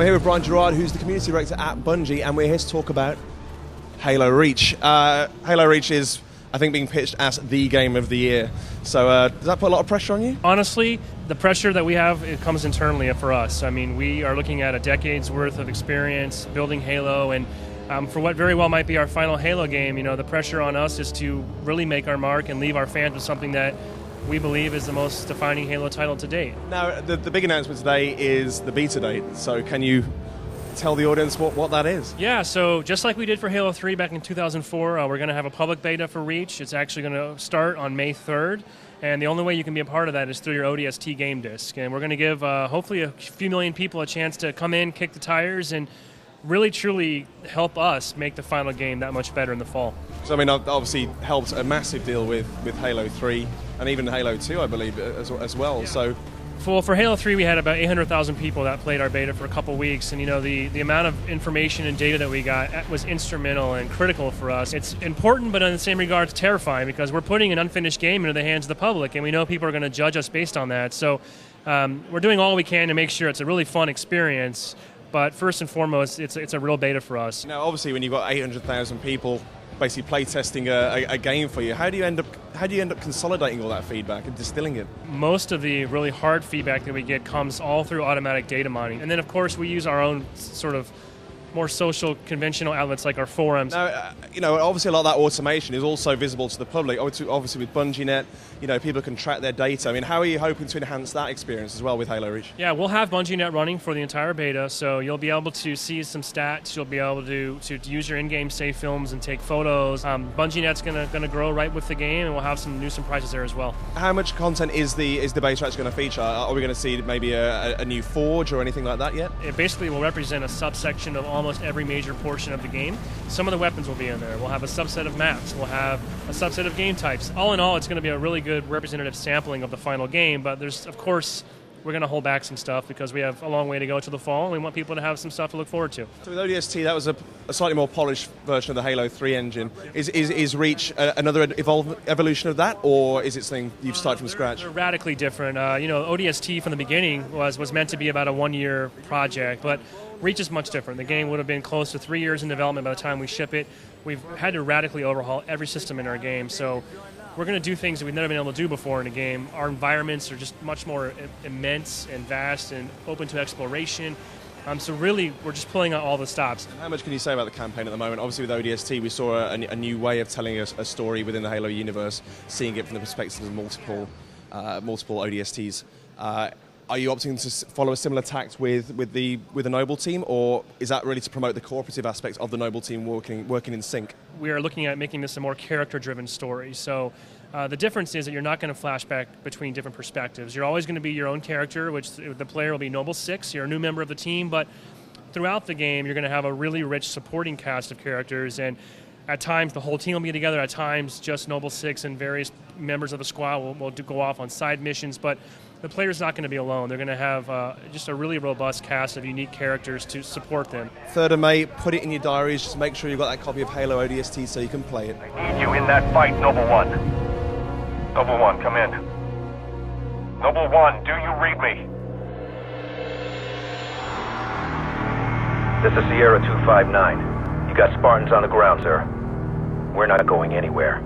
I'm here with Brian Gerard, who's the community director at Bungie, and we're here to talk about Halo Reach. Halo Reach is, I think, being pitched as the game of the year. So does that put a lot of pressure on you? Honestly, the pressure that we have, it comes internally for us. I mean, we are looking at a decade's worth of experience building Halo, and for what very well might be our final Halo game, the pressure on us is to really make our mark and leave our fans with something that we believe is the most defining Halo title to date. Now, the big announcement today is the beta date, so can you tell the audience what that is? Yeah, so just like we did for Halo 3 back in 2004, we're going to have a public beta for Reach. It's actually going to start on May 3rd, and the only way you can be a part of that is through your ODST game disc. And we're going to give hopefully a few million people a chance to come in, kick the tires, and really truly help us make the final game that much better in the fall. So I mean, obviously helped a massive deal with Halo 3 and even Halo 2, I believe, as well. Yeah. So, for Halo 3, we had about 800,000 people that played our beta for a couple weeks, and the amount of information and data that we got was instrumental and critical for us. It's important, but in the same regard, it's terrifying because we're putting an unfinished game into the hands of the public, and we know people are going to judge us based on that. So we're doing all we can to make sure it's a really fun experience. But first and foremost, it's a real beta for us. Now, obviously, when you've got 800,000 people basically play testing a game for you, how do you end up consolidating all that feedback and distilling it? Most of the really hard feedback that we get comes all through automatic data mining, and then of course we use our own sort of more social, conventional outlets like our forums. Now, obviously a lot of that automation is also visible to the public. Obviously with BungieNet, people can track their data. I mean, how are you hoping to enhance that experience as well with Halo Reach? Yeah, we'll have BungieNet running for the entire beta, so you'll be able to see some stats. You'll be able to use your in-game save films and take photos. BungieNet's going to grow right with the game, and we'll have some new surprises there as well. How much content is the beta actually going to feature? Are we going to see maybe a new Forge or anything like that yet? It basically will represent a subsection of almost every major portion of the game. Some of the weapons will be in there. We'll have a subset of maps. We'll have a subset of game types. All in all, it's going to be a really good representative sampling of the final game, but there's, of course, we're going to hold back some stuff because we have a long way to go to the fall, and we want people to have some stuff to look forward to. So with ODST, that was a slightly more polished version of the Halo 3 engine. Is Reach another evolution of that, or is it something you've started from scratch? They're radically different. ODST from the beginning was meant to be about a one-year project, but Reach is much different. The game would have been close to 3 years in development by the time we ship it. We've had to radically overhaul every system in our game, so we're going to do things that we've never been able to do before in a game. Our environments are just much more immense and vast and open to exploration. So really, we're just pulling out all the stops. How much can you say about the campaign at the moment? Obviously, with ODST, we saw a new way of telling a story within the Halo universe, seeing it from the perspective of multiple ODSTs. Are you opting to follow a similar tact with the Noble team, or is that really to promote the cooperative aspects of the Noble team working in sync? We are looking at making this a more character-driven story. So the difference is that you're not going to flashback between different perspectives. You're always going to be your own character, which the player will be Noble 6. You're a new member of the team, but throughout the game, you're going to have a really rich supporting cast of characters, and at times the whole team will be together. At times, just Noble 6 and various members of the squad will go off on side missions, but the player's not going to be alone. They're going to have just a really robust cast of unique characters to support them. 3rd of May, put it in your diaries. Just make sure you've got that copy of Halo ODST so you can play it. I need you in that fight, Noble 1. Noble 1, come in. Noble 1, do you read me? This is Sierra 259. You got Spartans on the ground, sir. We're not going anywhere.